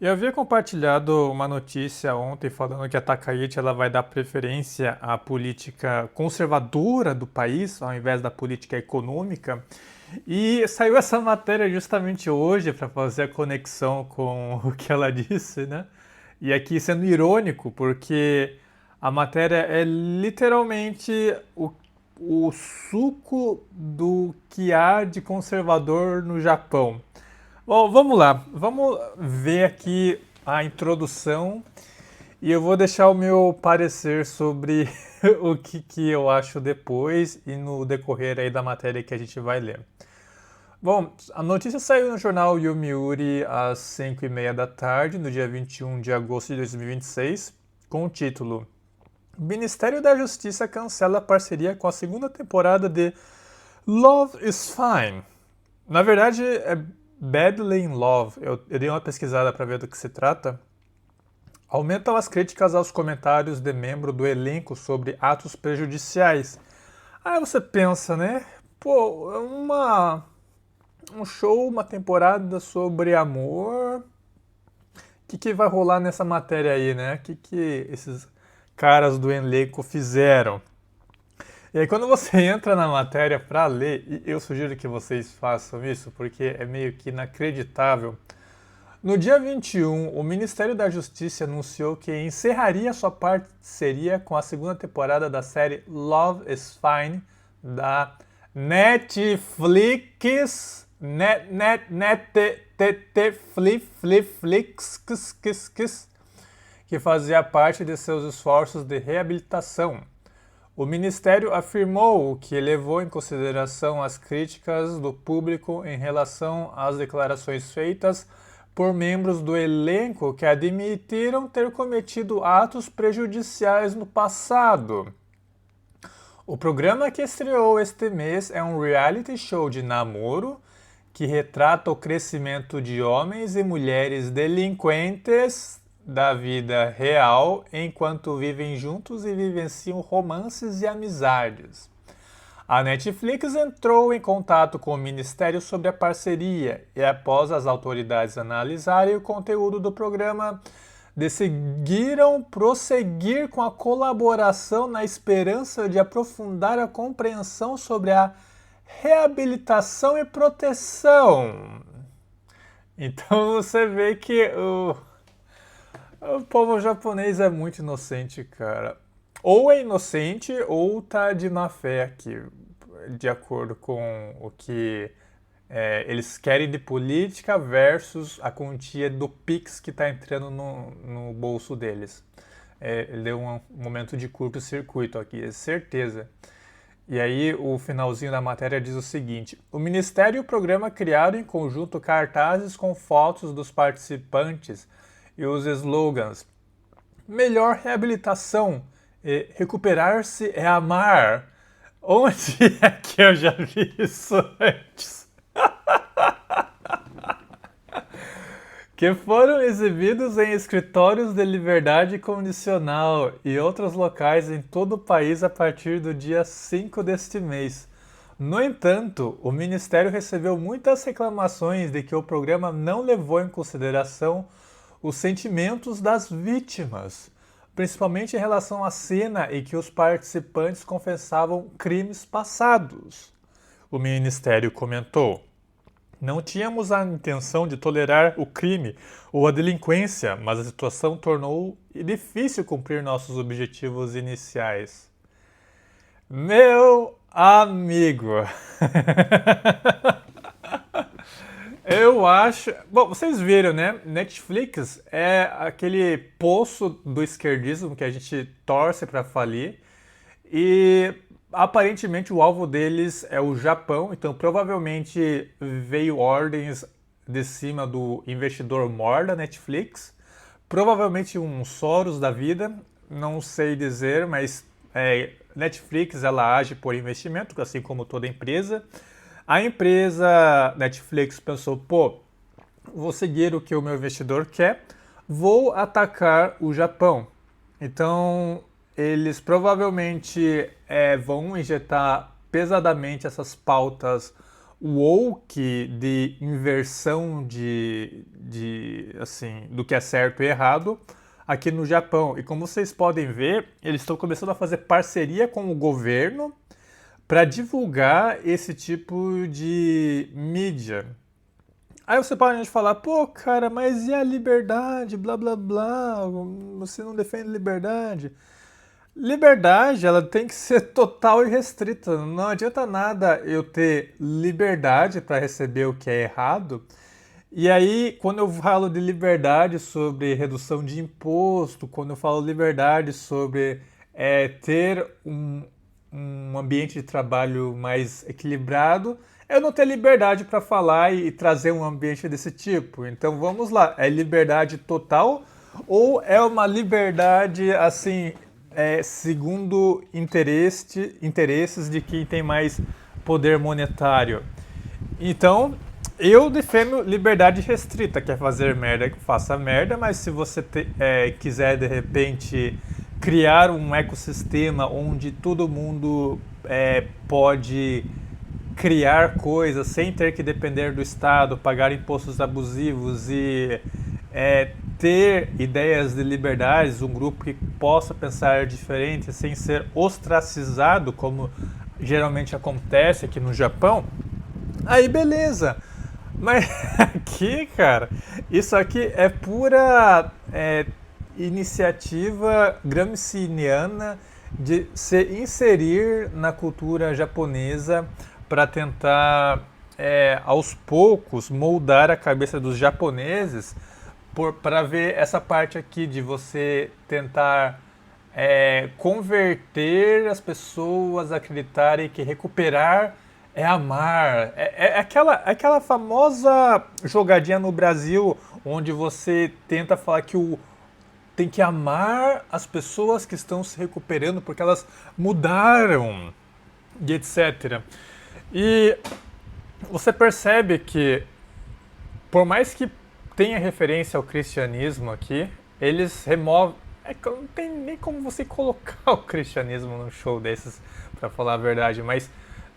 Eu havia compartilhado uma notícia ontem falando que a Takayuki ela vai dar preferência à política conservadora do país ao invés da política econômica. E saiu essa matéria justamente hoje para fazer a conexão com o que ela disse, né? E aqui sendo irônico, porque a matéria é literalmente o suco do que há de conservador no Japão. Bom, vamos lá. Vamos ver aqui a introdução e eu vou deixar o meu parecer sobre o que eu acho depois e no decorrer aí da matéria que a gente vai ler. Bom, a notícia saiu no jornal Yomiuri às 5h30 da tarde, no dia 21 de agosto de 2026, com o título Ministério da Justiça cancela a parceria com a segunda temporada de Love is Fine. Na verdade, é Badly in Love. Eu dei uma pesquisada para ver do que se trata. Aumentam as críticas aos comentários de membro do elenco sobre atos prejudiciais. Aí você pensa, né? Pô, um show, uma temporada sobre amor. O que vai rolar nessa matéria aí, né? O que esses caras do elenco fizeram? E aí quando você entra na matéria para ler, e eu sugiro que vocês façam isso, porque é meio que inacreditável. No dia 21, o Ministério da Justiça anunciou que encerraria sua parceria com a segunda temporada da série Love is Fine da Netflix. Netflix, que fazia parte de seus esforços de reabilitação. O Ministério afirmou que levou em consideração as críticas do público em relação às declarações feitas por membros do elenco que admitiram ter cometido atos prejudiciais no passado. O programa que estreou este mês é um reality show de namoro que retrata o crescimento de homens e mulheres delinquentes da vida real enquanto vivem juntos e vivenciam romances e amizades. A Netflix entrou em contato com o Ministério sobre a parceria e, após as autoridades analisarem o conteúdo do programa, decidiram prosseguir com a colaboração na esperança de aprofundar a compreensão sobre a reabilitação e proteção. Então você vê que o povo japonês é muito inocente, cara. Ou é inocente ou tá de má fé aqui, de acordo com o que eles querem de política versus a quantia do Pix que tá entrando no bolso deles. Ele deu um momento de curto-circuito aqui, é certeza. E aí o finalzinho da matéria diz o seguinte: o Ministério e o programa criaram em conjunto cartazes com fotos dos participantes e os slogans melhor reabilitação, recuperar-se é amar. Onde é que eu já vi isso antes? Que foram exibidos em escritórios de liberdade condicional e outros locais em todo o país a partir do dia 5 deste mês. No entanto, o Ministério recebeu muitas reclamações de que o programa não levou em consideração os sentimentos das vítimas, principalmente em relação à cena em que os participantes confessavam crimes passados. O Ministério comentou: não tínhamos a intenção de tolerar o crime ou a delinquência, mas a situação tornou difícil cumprir nossos objetivos iniciais. Meu amigo! Eu acho. Bom, vocês viram, né? Netflix é aquele poço do esquerdismo que a gente torce para falir. E aparentemente o alvo deles é o Japão, então provavelmente veio ordens de cima do investidor mor da Netflix. Provavelmente um Soros da vida, não sei dizer, mas Netflix ela age por investimento, assim como toda empresa. A empresa Netflix pensou, pô, vou seguir o que o meu investidor quer, vou atacar o Japão. Então, eles provavelmente vão injetar pesadamente essas pautas woke, de inversão assim, do que é certo e errado aqui no Japão. E como vocês podem ver, eles estão começando a fazer parceria com o governo para divulgar esse tipo de mídia. Aí você pode falar, pô, cara, mas e a liberdade, blá blá blá, você não defende liberdade? Liberdade, ela tem que ser total e restrita. Não adianta nada eu ter liberdade para receber o que é errado. E aí, quando eu falo de liberdade sobre redução de imposto, quando eu falo liberdade sobre ter um ambiente de trabalho mais equilibrado, eu não tenho liberdade para falar e trazer um ambiente desse tipo. Então vamos lá, é liberdade total ou é uma liberdade assim, segundo interesses de quem tem mais poder monetário? Então, eu defendo liberdade restrita. Quer fazer merda, faça merda, mas se você quiser de repente criar um ecossistema onde todo mundo pode criar coisas sem ter que depender do Estado, pagar impostos abusivos e ter ideias de liberdades, um grupo que possa pensar diferente sem ser ostracizado, como geralmente acontece aqui no Japão, aí beleza. Mas aqui, cara, isso aqui é pura iniciativa gramsciana de se inserir na cultura japonesa para tentar, aos poucos, moldar a cabeça dos japoneses para ver essa parte aqui de você tentar converter as pessoas a acreditarem que recuperar é amar. Aquela famosa jogadinha no Brasil onde você tenta falar que tem que amar as pessoas que estão se recuperando porque elas mudaram e etc. E você percebe que, por mais que tenha referência ao cristianismo aqui, eles removem. Não tem nem como você colocar o cristianismo num show desses, para falar a verdade, mas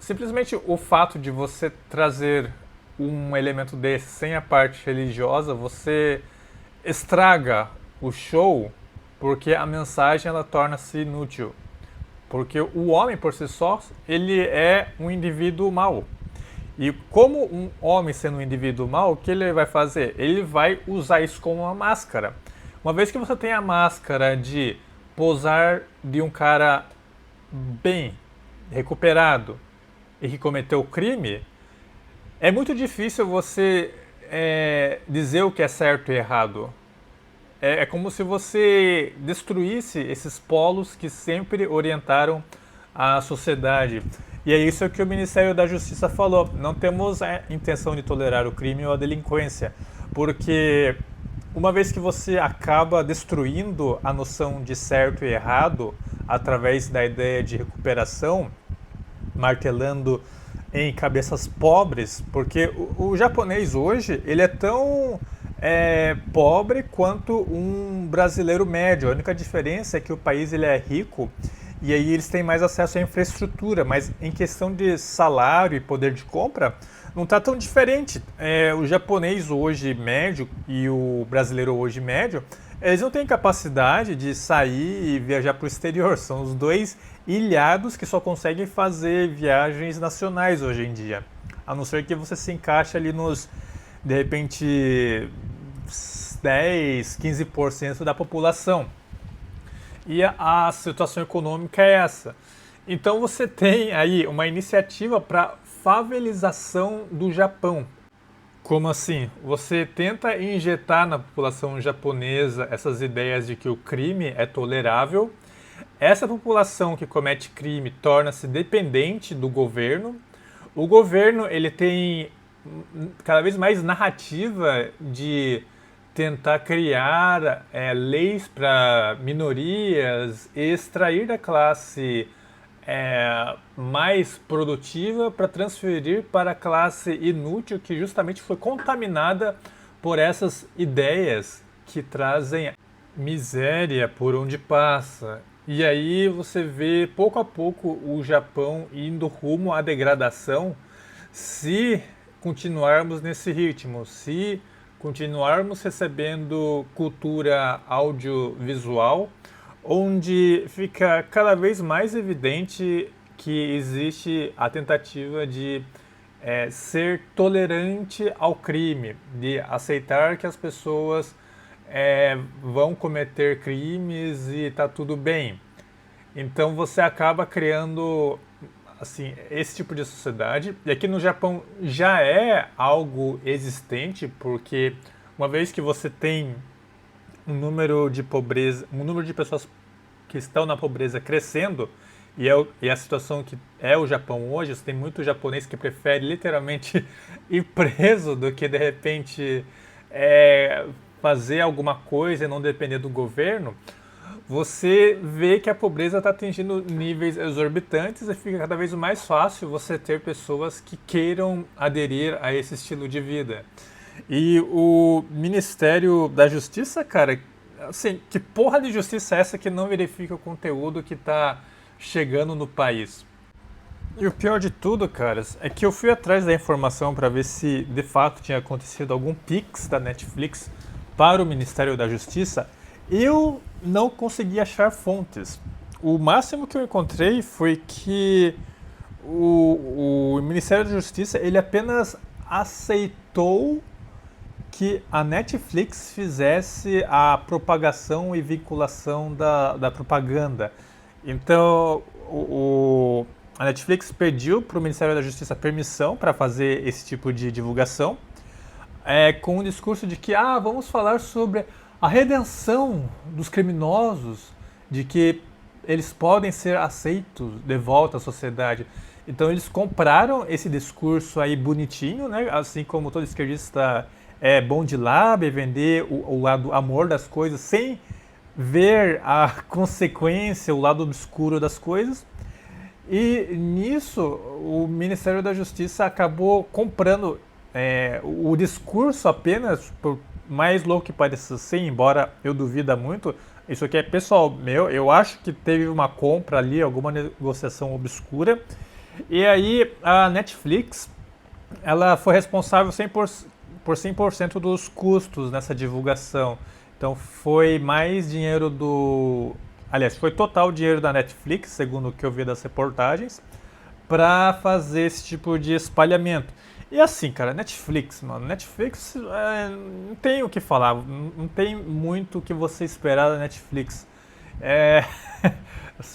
simplesmente o fato de você trazer um elemento desse sem a parte religiosa, você estraga o show, porque a mensagem ela torna-se inútil. Porque o homem por si só, ele é um indivíduo mau. E como um homem sendo um indivíduo mau, o que ele vai fazer? Ele vai usar isso como uma máscara. Uma vez que você tem a máscara de posar de um cara bem recuperado e que cometeu o crime, é muito difícil você dizer o que é certo e errado. É como se você destruísse esses polos que sempre orientaram a sociedade. E é isso que o Ministério da Justiça falou. Não temos a intenção de tolerar o crime ou a delinquência, porque uma vez que você acaba destruindo a noção de certo e errado através da ideia de recuperação, martelando em cabeças pobres, porque o japonês hoje ele é tão pobre quanto um brasileiro médio. A única diferença é que o país ele é rico e aí eles têm mais acesso à infraestrutura, mas em questão de salário e poder de compra, não está tão diferente. O japonês hoje médio e o brasileiro hoje médio, eles não têm capacidade de sair e viajar para o exterior. São os dois ilhados que só conseguem fazer viagens nacionais hoje em dia. A não ser que você se encaixe ali nos, de repente, 10, 15% da população. E a situação econômica é essa. Então você tem aí uma iniciativa para favelização do Japão. Como assim? Você tenta injetar na população japonesa essas ideias de que o crime é tolerável. Essa população que comete crime torna-se dependente do governo. O governo ele tem cada vez mais narrativa de tentar criar leis para minorias e extrair da classe mais produtiva para transferir para a classe inútil que justamente foi contaminada por essas ideias que trazem miséria por onde passa. E aí você vê pouco a pouco o Japão indo rumo à degradação se continuarmos nesse ritmo, se continuarmos recebendo cultura audiovisual, onde fica cada vez mais evidente que existe a tentativa de ser tolerante ao crime, de aceitar que as pessoas vão cometer crimes e tá tudo bem. Então você acaba criando assim esse tipo de sociedade. E aqui no Japão já é algo existente, porque uma vez que você tem um número de pobreza, um número de pessoas que estão na pobreza crescendo, e a situação que é o Japão hoje, você tem muito japonês que prefere literalmente ir preso do que de repente fazer alguma coisa e não depender do governo. Você vê que a pobreza está atingindo níveis exorbitantes e fica cada vez mais fácil você ter pessoas que queiram aderir a esse estilo de vida. E o Ministério da Justiça, cara, assim, que porra de justiça é essa que não verifica o conteúdo que está chegando no país? E o pior de tudo, caras, é que eu fui atrás da informação para ver se de fato tinha acontecido algum Pix da Netflix para o Ministério da Justiça. Eu não consegui achar fontes. O máximo que eu encontrei foi que o Ministério da Justiça ele apenas aceitou que a Netflix fizesse a propagação e vinculação da propaganda. Então, a Netflix pediu para o Ministério da Justiça permissão para fazer esse tipo de divulgação, com o discurso de que vamos falar sobre a redenção dos criminosos, de que eles podem ser aceitos de volta à sociedade. Então eles compraram esse discurso aí bonitinho, né? Assim como todo esquerdista é bom de lábia, vender o lado amor das coisas sem ver a consequência, o lado obscuro das coisas. E nisso o Ministério da Justiça acabou comprando o discurso apenas, por mais louco que pareça ser, embora eu duvida muito. Isso aqui é pessoal meu, eu acho que teve uma compra ali, alguma negociação obscura. E aí a Netflix, ela foi responsável por 100% dos custos nessa divulgação. Então foi mais dinheiro aliás, foi total dinheiro da Netflix, segundo o que eu vi das reportagens, para fazer esse tipo de espalhamento. E assim, cara, Netflix, não tem o que falar, não tem muito o que você esperar da Netflix.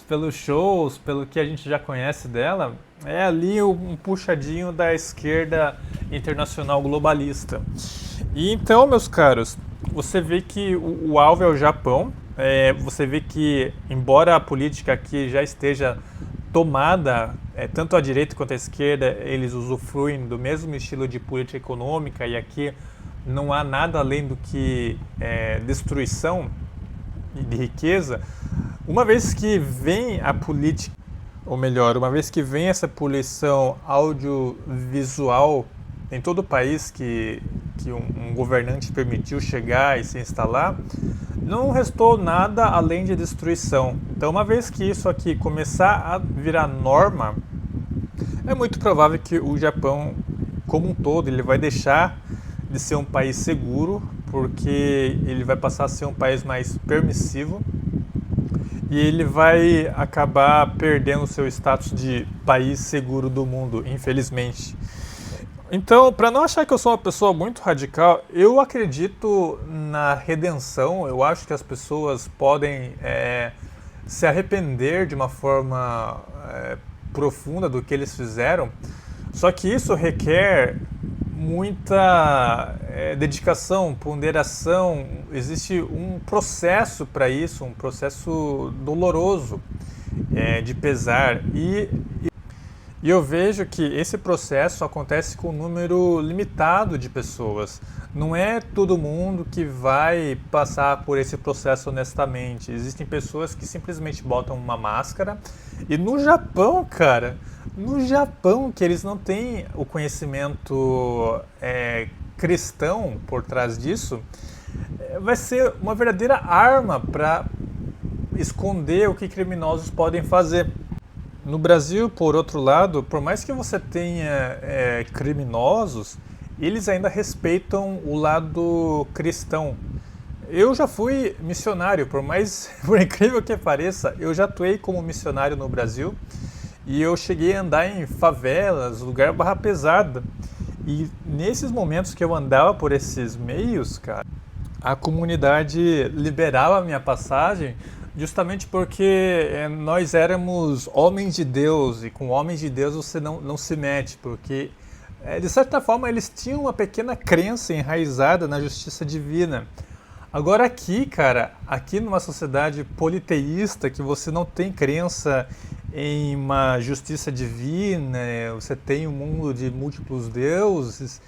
Pelos shows, pelo que a gente já conhece dela, é ali um puxadinho da esquerda internacional globalista. E então, meus caros, você vê que o alvo é o Japão. Você vê que, embora a política aqui já esteja tomada, tanto a direita quanto a esquerda, eles usufruem do mesmo estilo de política econômica, e aqui não há nada além do que destruição de riqueza. Uma vez que vem a política, ou melhor, uma vez que vem essa poluição audiovisual em todo o país que um governante permitiu chegar e se instalar, não restou nada além de destruição. Então, uma vez que isso aqui começar a virar norma, é muito provável que o Japão, como um todo, ele vai deixar de ser um país seguro, porque ele vai passar a ser um país mais permissivo, e ele vai acabar perdendo o seu status de país seguro do mundo, infelizmente. Então, para não achar que eu sou uma pessoa muito radical, eu acredito na redenção. Eu acho que as pessoas podem se arrepender de uma forma profunda do que eles fizeram. Só que isso requer muita dedicação, ponderação. Existe um processo para isso, um processo doloroso de pesar. E eu vejo que esse processo acontece com um número limitado de pessoas. Não é todo mundo que vai passar por esse processo honestamente. Existem pessoas que simplesmente botam uma máscara. E no Japão, cara, que eles não têm o conhecimento cristão por trás disso, vai ser uma verdadeira arma para esconder o que criminosos podem fazer. No Brasil, por outro lado, por mais que você tenha criminosos, eles ainda respeitam o lado cristão. Eu já fui missionário, por mais por incrível que pareça, eu já atuei como missionário no Brasil e eu cheguei a andar em favelas, lugar barra pesada. E nesses momentos que eu andava por esses meios, cara, a comunidade liberava a minha passagem justamente porque nós éramos homens de Deus e com homens de Deus você não se mete, porque de certa forma eles tinham uma pequena crença enraizada na justiça divina. Agora aqui, cara, aqui numa sociedade politeísta que você não tem crença em uma justiça divina, você tem um mundo de múltiplos deuses,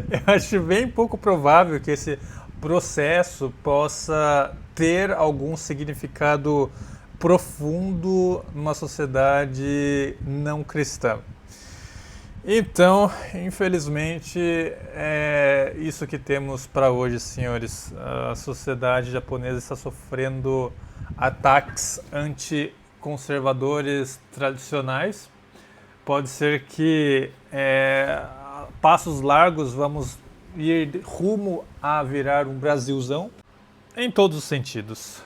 eu acho bem pouco provável que esse processo possa ter algum significado profundo numa sociedade não cristã. Então, infelizmente, é isso que temos para hoje, senhores. A sociedade japonesa está sofrendo ataques anticonservadores tradicionais. Pode ser que passos largos vamos ir rumo a virar um Brasilzão em todos os sentidos.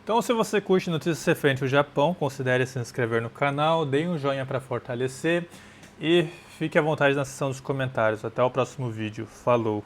Então, se você curte notícias referentes ao Japão, considere se inscrever no canal, dê um joinha para fortalecer e fique à vontade na seção dos comentários. Até o próximo vídeo. Falou!